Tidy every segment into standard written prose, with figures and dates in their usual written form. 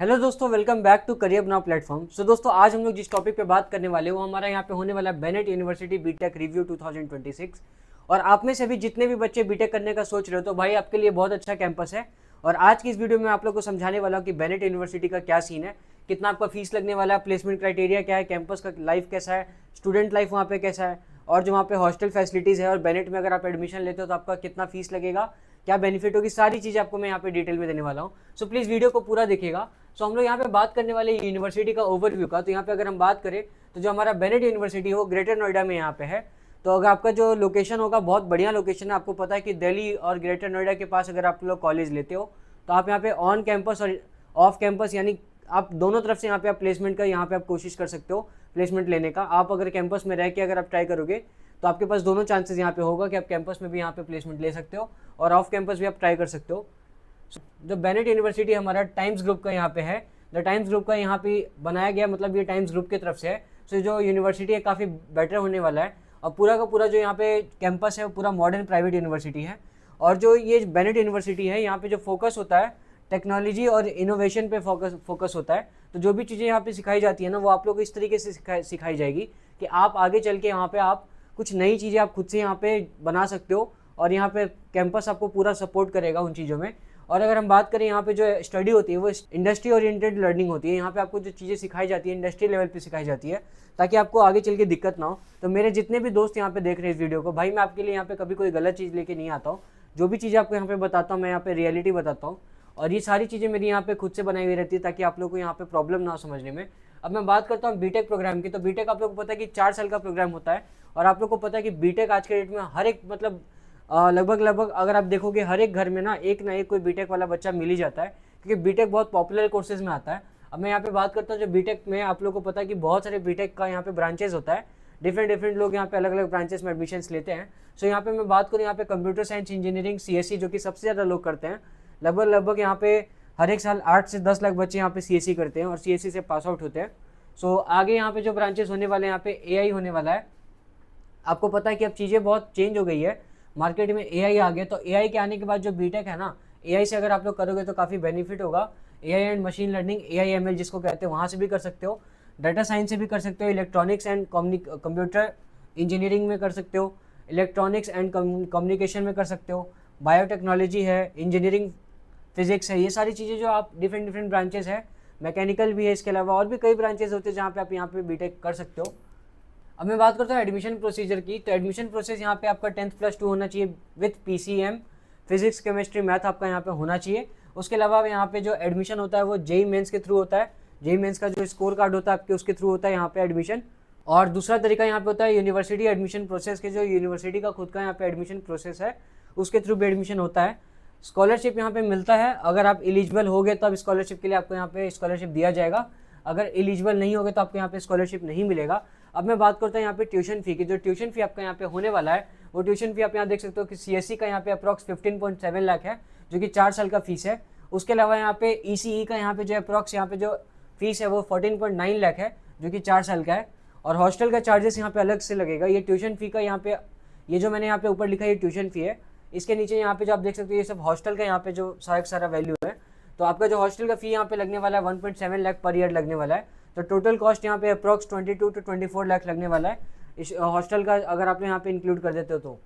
Hello दोस्तों, welcome back to career बनाओ platform. सो दोस्तों, आज हम लोग जिस टॉपिक पे बात करने वाले हैं वो हमारा यहाँ पे होने वाला है बेनेट यूनिवर्सिटी बीटेक रिव्यू 2026। और आप में से भी जितने भी बच्चे बीटेक करने का सोच रहे हो तो भाई आपके लिए बहुत अच्छा कैंपस है। और आज की इस वीडियो में आप लोग को समझाने वाला हूँ कि बेनेट यूनिवर्सिटी का क्या सीन है, कितना आपका फीस लगने वाला है, प्लेसमेंट क्राइटेरिया क्या है, कैंपस का लाइफ कैसा है, स्टूडेंट लाइफ वहाँ पे कैसा है, और जो वहाँ पे हॉस्टल फैसिलिटीज़ है, और बेनेट में अगर आप एडमिशन लेते हो तो आपका कितना फीस लगेगा, क्या बेनिफिट होगी, सारी चीज़ें आपको मैं यहाँ पे डिटेल में देने वाला हूँ। सो प्लीज़ वीडियो को पूरा देखिएगा। सो हम लोग यहाँ पे बात करने वाले यूनिवर्सिटी का ओवरव्यू का। तो यहाँ पे अगर हम बात करें तो जो हमारा बेनेट यूनिवर्सिटी हो ग्रेटर नोएडा में यहाँ पे है। तो अगर आपका जो लोकेशन होगा बहुत बढ़िया लोकेशन है, आपको पता है कि दिल्ली और ग्रेटर नोएडा के पास अगर आप लोग कॉलेज लेते हो तो आप यहाँ पे ऑन कैंपस और ऑफ कैंपस यानी आप दोनों तरफ से यहाँ पे आप प्लेसमेंट का यहाँ पे आप कोशिश कर सकते हो प्लेसमेंट लेने का। आप अगर कैंपस में रह के अगर आप ट्राई करोगे तो आपके पास दोनों चांसेस यहाँ पे होगा कि आप कैंपस में भी यहाँ पे प्लेसमेंट ले सकते हो और ऑफ कैंपस भी आप ट्राई कर सकते हो। जो बेनेट यूनिवर्सिटी हमारा टाइम्स ग्रुप का यहाँ पे है, द टाइम्स ग्रुप का यहाँ पे बनाया गया, मतलब ये टाइम्स ग्रुप की तरफ से है। सो जो यूनिवर्सिटी है काफ़ी बेटर होने वाला है और पूरा का पूरा जो यहाँ पे कैंपस है वो पूरा मॉडर्न प्राइवेट यूनिवर्सिटी है। और जो ये बेनेट यूनिवर्सिटी है यहाँ पे जो फोकस होता है टेक्नोलॉजी और इनोवेशन पे फोकस होता है। तो जो भी चीज़ें यहाँ पे सिखाई जाती है ना वो आप लोग को इस तरीके से सिखाई जाएगी कि आप आगे चल के यहाँ पे आप कुछ नई चीज़ें आप खुद से यहाँ पे बना सकते हो और यहाँ पे कैंपस आपको पूरा सपोर्ट करेगा उन चीज़ों में। और अगर हम बात करें यहाँ पे जो स्टडी होती है वो इंडस्ट्री ओरिएंटेड लर्निंग होती है। यहाँ पे आपको जो चीज़ें सिखाई जाती है इंडस्ट्री लेवल पे सिखाई जाती है ताकि आपको आगे चल के दिक्कत ना हो। तो मेरे जितने भी दोस्त यहाँ पे देख रहे हैं इस वीडियो को, भाई मैं आपके लिए यहाँ पे कभी कोई गलत चीज़ लेके नहीं आता हूँ। जो भी चीज़ें आपको यहाँ पे बताता हूँ मैं यहाँ पे रियलिटी बताता हूँ और ये सारी चीज़ें मेरी यहाँ पे खुद से बनाई हुई रहती है ताकि आप लोग को यहाँ पे प्रॉब्लम ना हो समझने में। अब मैं बात करता हूँ बीटेक प्रोग्राम की। तो बीटेक आप लोग को पता है कि 4 साल का प्रोग्राम होता है और आप लोग को पता है कि बीटेक आज के डेट में हर एक मतलब लगभग अगर आप देखोगे हर एक घर में ना एक कोई बीटेक वाला बच्चा मिल ही जाता है क्योंकि बीटेक बहुत पॉपुलर कोर्सेज में आता है। अब मैं यहाँ पे बात करता हूँ जो बीटेक में आप लोग को पता है कि बहुत सारे बीटेक का यहाँ पे ब्रांचेज होता है, डिफरेंट लोग यहाँ पे अलग अलग ब्रांचेस में एडमिशन लेते हैं। सो यहाँ पे मैं बात करूँ यहाँ पे कंप्यूटर साइंस इंजीनियरिंग सीएससी जो कि सबसे ज़्यादा लोग करते हैं। लगभग यहाँ पे हर एक साल 8 से 10 लाख बच्चे यहाँ पे सीएससी करते हैं और सीएससी से पास आउट होते हैं। सो आगे यहाँ पे जो ब्रांचेस होने वाले हैं यहाँ पे एआई होने वाला है। आपको पता है कि अब चीज़ें बहुत चेंज हो गई है, मार्केट में एआई आ गया। तो एआई के आने के बाद जो बीटेक है ना, एआई से अगर आप लोग करोगे तो काफ़ी बेनिफिट होगा। AI and machine learning, AIML जिसको कहते हैं, वहाँ से भी कर सकते हो, डाटा साइंस से भी कर सकते हो, इलेक्ट्रॉनिक्स एंड कंप्यूटर इंजीनियरिंग में कर सकते हो, इलेक्ट्रॉनिक्स एंड कम्युनिकेशन में कर सकते हो, बायोटेक्नोलॉजी है, इंजीनियरिंग फिजिक्स है। ये सारी चीज़ें जो आप डिफरेंट ब्रांचेस है, मैकेनिकल भी है, इसके अलावा और भी कई ब्रांचेस होते हैं जहाँ पे आप यहाँ पे बीटेक कर सकते हो। अब मैं बात करता हूँ एडमिशन प्रोसीजर की। तो एडमिशन प्रोसेस यहाँ पे आपका 10th+2 होना चाहिए with PCM, physics chemistry math आपका यहाँ पे होना चाहिए। उसके अलावा यहाँ पे जो एडमिशन होता है वो जेई मेंस के थ्रू होता है। जेई मेंस का जो स्कोर कार्ड होता है आपके उसके थ्रू होता है यहाँ पे एडमिशन। और दूसरा तरीका यहाँ पे होता है यूनिवर्सिटी एडमिशन प्रोसेस के, जो यूनिवर्सिटी का खुद का यहाँ पे एडमिशन प्रोसेस है उसके थ्रू भी एडमिशन होता है। स्कॉलरशिप यहाँ पे मिलता है, अगर आप एलिजिबल हो गए तब स्कॉलरशिप के लिए आपको यहाँ पे स्कॉलरशिप दिया जाएगा, अगर एलिजिबल नहीं होगे तो आपको यहाँ पे स्कॉलरशिप नहीं मिलेगा। अब मैं बात करता हूँ यहाँ पे ट्यूशन फी की। जो ट्यूशन फी आपका यहाँ पे होने वाला है वो ट्यूशन फी आप यहाँ देख सकते हो कि सीएससी का यहाँ पे अप्रॉक्स 15.7 लाख है जो कि 4 साल का फीस है। उसके अलावा यहाँ पे ईसीई का यहाँ पे जो अप्रॉक्स यहाँ पे जो फीस है वो 14.9 लाख है जो कि 4 साल का है। और हॉस्टल का चार्जेस यहाँ पे अलग से लगेगा। ये ट्यूशन फी का यहाँ पे, ये जो मैंने यहाँ पे ऊपर लिखा है ये ट्यूशन फी है, इसके नीचे यहाँ पे जो आप देख सकते हो ये सब हॉस्टल का यहाँ पे जो सारा वैल्यू है। तो आपका जो हॉस्टल का फी यहाँ पे लगने वाला है 1.7 लाख पर ईयर लगने वाला है। तो टोटल कॉस्ट यहाँ पे अप्रॉक्स 22 to 24 लाख लगने वाला है इस हॉस्टल का, अगर आप यहाँ पे इंक्लूड कर देते हो तो।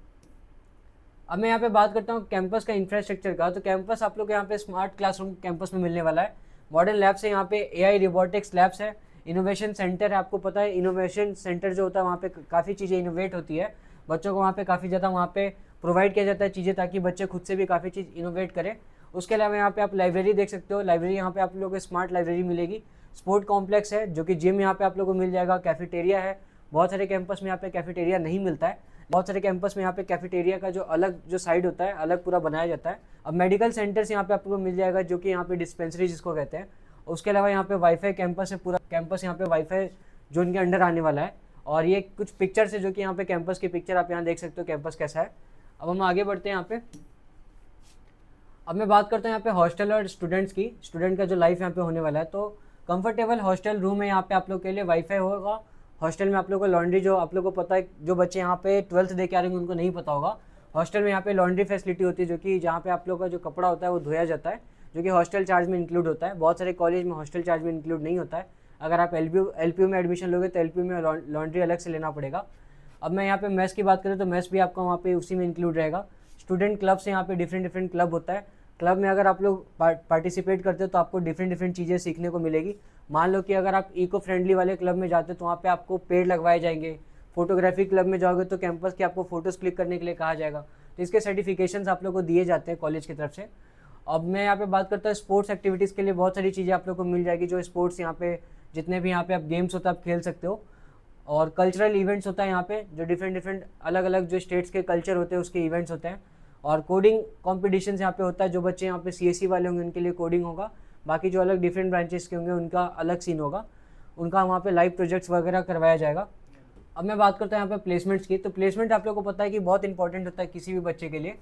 अब मैं यहाँ पे बात करता हूँ कैंपस का इंफ्रास्ट्रक्चर का। तो कैंपस आप लोग यहाँ पे स्मार्ट क्लासरूम कैंपस में मिलने वाला है, मॉडर्न लैब्स है, यहाँ पे एआई रोबोटिक्स लैब्स है, इनोवेशन सेंटर है। आपको पता है इनोवेशन सेंटर जो होता है वहाँ पे काफ़ी चीज़ें इनोवेट होती है, बच्चों को वहाँ पे काफ़ी ज़्यादा वहाँ पे प्रोवाइड किया जाता है चीज़ें ताकि बच्चे खुद से भी काफ़ी चीज़ इनोवेट करें। उसके अलावा यहाँ पे आप लाइब्रेरी देख सकते हो, लाइब्रेरी यहाँ पे आप लोगों को स्मार्ट लाइब्रेरी मिलेगी। स्पोर्ट कॉम्प्लेक्स है जो कि जिम यहाँ पे आप लोगों को मिल जाएगा, कैफेटेरिया है। बहुत सारे कैंपस में यहाँ पे कैफेटेरिया नहीं मिलता है, बहुत सारे कैंपस में यहाँ पे कैफेटेरिया का जो अलग जो साइड होता है अलग पूरा बनाया जाता है। अब मेडिकल सेंटर्स यहाँ पे आपको मिल जाएगा जो कि यहाँ पे डिस्पेंसरी जिसको कहते हैं। उसके अलावा यहाँ पे वाईफाई कैंपस है, पूरा कैंपस यहाँ पे वाईफाई जोन के अंडर आने वाला है। और ये कुछ पिक्चर्स है जो कि यहाँ पे कैंपस की पिक्चर आप यहाँ देख सकते हो कैंपस कैसा है। अब हम आगे बढ़ते हैं यहाँ पे। अब मैं बात करता हूँ यहाँ पे हॉस्टल और स्टूडेंट्स की, स्टूडेंट का जो लाइफ यहाँ पे होने वाला है। तो कंफर्टेबल हॉस्टल रूम है यहाँ पे आप लोग के लिए, वाईफाई होगा हॉस्टल में। आप लोग को लॉन्ड्री, जो आप लोग को पता है जो बच्चे यहाँ पे 12th दे के आ रहे हैं उनको नहीं पता होगा, हॉस्टल में यहाँ पे लॉन्ड्री फैसिलिटी होती है जो कि जहाँ पे आप लोग का जो कपड़ा होता है वो धोया जाता है, जो कि हॉस्टल चार्ज में इंक्लूड होता है। बहुत सारे कॉलेज में हॉस्टल चार्ज में इंक्लूड नहीं होता है। अगर आप एलपीयू में एडमिशन लोगे तो एलपीयू में लॉन्ड्री अलग से लेना पड़ेगा। अब मैं यहाँ पे मेस की बात करूँ तो मेस भी आपका वहाँ पे उसी में इंक्लूड रहेगा। स्टूडेंट क्लब से यहाँ पे डिफरेंट क्लब होता है। क्लब में अगर आप लोग पार्टिसिपेट करते हो तो आपको डिफरेंट चीज़ें सीखने को मिलेगी। मान लो कि अगर आप इको फ्रेंडली वाले क्लब में जाते हो तो वहाँ पे आपको पेड़ लगवाए जाएंगे। फोटोग्राफी क्लब में जाओगे तो कैंपस की आपको फोटोज़ क्लिक करने के लिए कहा जाएगा। तो इसके सर्टिफिकेशंस आप लोग को दिए जाते हैं कॉलेज की तरफ से। अब मैं यहाँ पे बात करता हूँ स्पोर्ट्स एक्टिविटीज़ के लिए बहुत सारी चीज़ें आप लोग को मिल जाएगी। जो स्पोर्ट्स यहाँ पे जितने भी यहाँ पे आप गेम्स होता है आप खेल सकते हो। और कल्चरल इवेंट्स होता है यहाँ पे, जो डिफरेंट अलग अलग जो स्टेट्स के कल्चर होते हैं उसके इवेंट्स होते हैं। और कोडिंग कॉम्पिटिशन यहाँ पे होता है। जो बच्चे यहाँ पे सीएससी वाले होंगे उनके लिए कोडिंग होगा। बाकी जो अलग डिफरेंट ब्रांचेस के होंगे उनका अलग सीन होगा, उनका वहाँ पे लाइव प्रोजेक्ट्स वगैरह करवाया जाएगा। अब मैं बात करता हूँ यहाँ पे प्लेसमेंट्स की। तो प्लेसमेंट आप लोगों को पता है कि बहुत इंपॉर्टेंट होता है किसी भी बच्चे के लिए।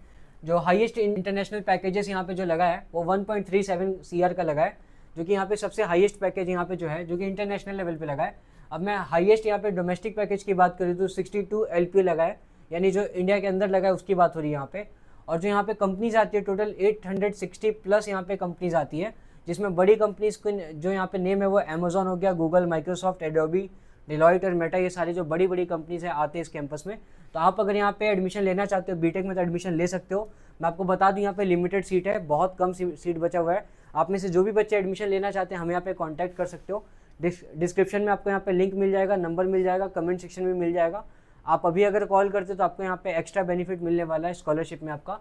जो हाईएस्ट इंटरनेशनल पैकेजेस यहाँ पे जो लगा है वो 1.37 CR का लगा है, जो कि यहाँ पे सबसे हाईएस्ट पैकेज यहाँ पे जो है, जो कि इंटरनेशनल लेवल पे लगा है। अब मैं हाईएस्ट यहाँ पे डोमेस्टिक पैकेज की बात करूँ तो 62 LPA लगा है, यानी जो इंडिया के अंदर लगा है उसकी बात हो रही है यहाँ पे। और जो यहाँ पे कंपनीज आती है टोटल 860 प्लस यहाँ पे कंपनीज आती है, जिसमें बड़ी कंपनीज को जो यहाँ पे नेम है वो अमेजोन हो गया, गूगल, माइक्रोसॉफ्ट, एडोबी, डिलॉयट और मेटा, ये सारी जो बड़ी बड़ी कंपनीज है आते हैं इस कैंपस में। तो आप अगर यहाँ पे एडमिशन लेना चाहते हो बीटेक में तो एडमिशन ले सकते हो। मैं आपको बता दूँ यहाँ पे लिमिटेड सीट है, बहुत कम सीट बचा हुआ है। आप में से जो भी बच्चे एडमिशन लेना चाहते हैं हमें यहाँ पे कॉन्टैक्ट कर सकते हो। डिस्क्रिप्शन में आपको यहाँ पे लिंक मिल जाएगा, नंबर मिल जाएगा, कमेंट सेक्शन में मिल जाएगा। आप अभी अगर कॉल करते हो तो आपको यहाँ पे एक्स्ट्रा बेनिफिट मिलने वाला है स्कॉलरशिप में आपका।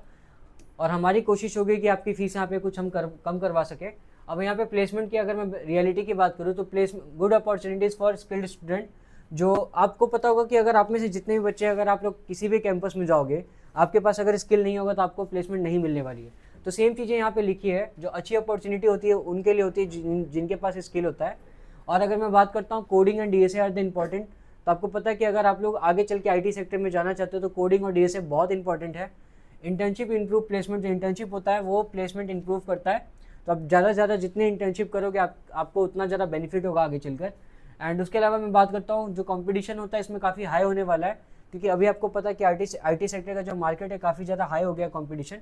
और हमारी कोशिश होगी कि आपकी फ़ीस यहाँ पे कुछ हम कम करवा सके। अब यहाँ पे प्लेसमेंट की अगर मैं रियलिटी की बात करूँ तो good opportunities for skilled student. जो आपको पता होगा कि अगर आप में से जितने भी बच्चे, अगर आप लोग किसी भी कैंपस में जाओगे, आपके पास अगर स्किल नहीं होगा तो आपको प्लेसमेंट नहीं मिलने वाली है। तो सेम चीज़ें यहाँ पे लिखी है। जो अच्छी अपॉर्चुनिटी होती है उनके लिए होती है जिनके पास स्किल होता है। और अगर मैं बात करता हूँ coding and DSA are the important, तो आपको पता है कि अगर आप लोग आगे चल के आईटी सेक्टर में जाना चाहते हो तो कोडिंग और डीएसए बहुत इंपॉर्टेंट है। इंटर्नशिप इंप्रूव प्लेसमेंट, जो इंटर्नशिप होता है वो प्लेसमेंट इंप्रूव करता है। तो आप ज़्यादा से ज़्यादा जितने इंटर्नशिप करोगे आपको उतना ज़्यादा बेनिफिट होगा आगे चलकर। एंड उसके अलावा मैं बात करता हूँ जो कंपटीशन होता है इसमें काफ़ी हाई होने वाला है, क्योंकि अभी आपको पता है कि आईटी सेक्टर का जो मार्केट है काफ़ी ज़्यादा हाई हो गया कंपटीशन।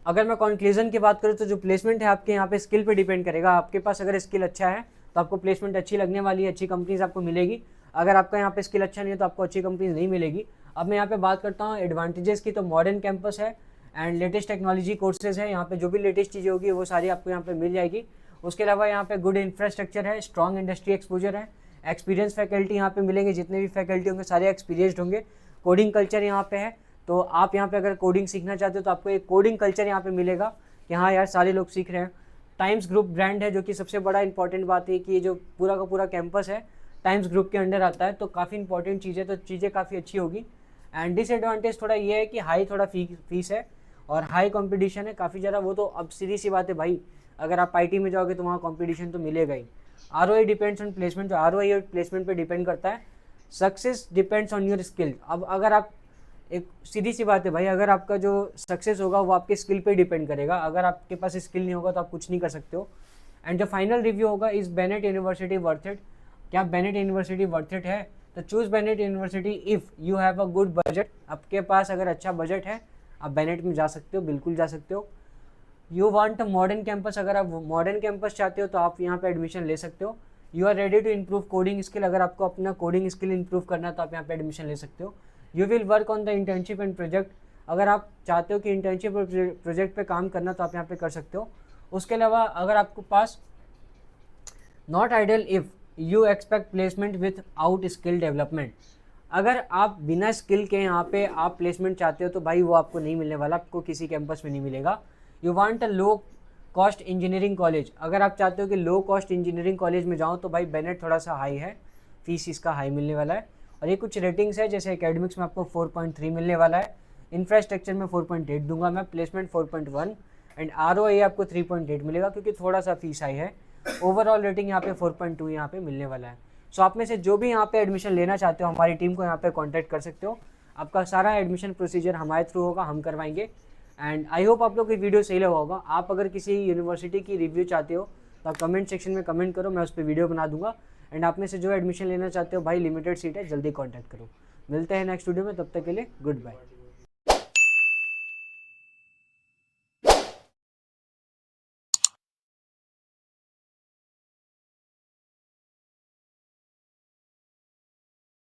अगर मैं कंक्लूजन की बात करूँ तो जो प्लेसमेंट है आपके यहाँ पे स्किल पे डिपेंड करेगा। आपके पास अगर स्किल अच्छा है तो आपको प्लेसमेंट अच्छी लगने वाली है, अच्छी कंपनीज आपको मिलेगी। अगर आपका यहाँ पे स्किल अच्छा नहीं है तो आपको अच्छी कंपनीज नहीं मिलेगी। अब मैं यहाँ पे बात करता हूँ एडवांटेजेस की, तो मॉडर्न कैंपस है एंड लेटेस्ट टेक्नोलॉजी कोर्सेज है। यहाँ पे जो भी लेटेस्ट चीज़ें होगी वो सारी आपको यहाँ पे मिल जाएगी। उसके अलावा यहाँ पे गुड इंफ्रास्ट्रक्चर है, स्ट्रॉन्ग इंडस्ट्री एक्सपोजर है, एक्सपीरियंस फैकल्टी यहाँ पे मिलेंगे, जितने भी फैकल्टी होंगे सारे एक्सपीरियंसड होंगे। कोडिंग कल्चर यहाँ पे है, तो आप यहाँ पे अगर कोडिंग सीखना चाहते हो तो आपको एक कोडिंग कल्चर यहाँ पे मिलेगा कि हाँ यार सारे लोग सीख रहे हैं। टाइम्स ग्रुप ब्रांड है, जो कि सबसे बड़ा इंपॉर्टेंट बात है कि ये जो पूरा का पूरा कैंपस है टाइम्स ग्रुप के अंडर आता है, तो काफ़ी इंपॉर्टेंट चीज़ है, तो चीज़ें काफ़ी अच्छी होगी। एंड डिसएडवांटेज थोड़ा ये है कि हाई थोड़ा फीस है और हाई कंपटीशन है काफ़ी ज़्यादा। वो तो अब सीधी सी बात है भाई, अगर आप आईटी में जाओगे तो वहाँ कंपटीशन तो मिलेगा ही। ROI डिपेंड्स ऑन प्लेसमेंट, जो ROI और प्लेसमेंट पे डिपेंड करता है। Success depends on your skill. अब अगर आप, एक सीधी सी बात है भाई, अगर आपका जो सक्सेस होगा वो आपके स्किल पे डिपेंड करेगा। अगर आपके पास स्किल नहीं होगा तो आप कुछ नहीं कर सकते हो। एंड जो फाइनल रिव्यू होगा, is Bennett university worth it, क्या बेनेट यूनिवर्सिटी वर्थ इट है? तो choose Bennett university if you have a good budget. आपके पास अगर अच्छा बजट है आप बेनेट में जा सकते हो, बिल्कुल जा सकते हो। You want a modern campus, अगर आप मॉडर्न कैंपस चाहते हो तो आप यहाँ पे एडमिशन ले सकते हो। You are ready to improve coding skill, अगर आपको अपना कोडिंग स्किल इंप्रूव करना है तो आप यहाँ पे एडमिशन ले सकते हो। You will work on the internship and project, अगर आप चाहते हो कि इंटर्नशिप और प्रोजेक्ट पे काम करना तो आप यहाँ पे कर सकते हो। उसके अलावा अगर आपको पास not ideal if you expect placement without skill development, अगर आप बिना स्किल के यहाँ पे आप प्लेसमेंट चाहते हो तो भाई वो आपको नहीं मिलने वाला, आपको किसी कैंपस में नहीं मिलेगा। You want a low cost engineering college, अगर आप चाहते हो कि लो कॉस्ट इंजीनियरिंग कॉलेज में जाओ तो भाई बेनेट थोड़ा सा हाई है, फीस इसका हाई मिलने वाला है। और ये कुछ रेटिंग्स है, जैसे एकेडमिक्स में आपको 4.3 मिलने वाला है, इंफ्रास्ट्रक्चर में 4.8 दूंगा मैं, प्लेसमेंट 4.1 एंड ROI आपको 3.8 मिलेगा क्योंकि थोड़ा सा फीस हाई है। ओवरऑल रेटिंग यहाँ पे 4.2 यहाँ पे मिलने वाला है। सो आप में से जो भी यहाँ पे एडमिशन लेना चाहते हो हमारी टीम को यहाँ पे कांटेक्ट कर सकते हो। आपका सारा एडमिशन प्रोसीजर हमारे थ्रू होगा, हम करवाएंगे। एंड आई होप आप लोग की वीडियो सही लगा होगा। आप अगर किसी यूनिवर्सिटी की रिव्यू चाहते हो तो आप कमेंट सेक्शन में कमेंट करो, मैं उस पर वीडियो बना दूंगा। एंड आप में से जो एडमिशन लेना चाहते हो भाई लिमिटेड सीट है, जल्दी कॉन्टैक्ट करो। मिलते हैं नेक्स्ट वीडियो में, तब तक के लिए गुड बाय।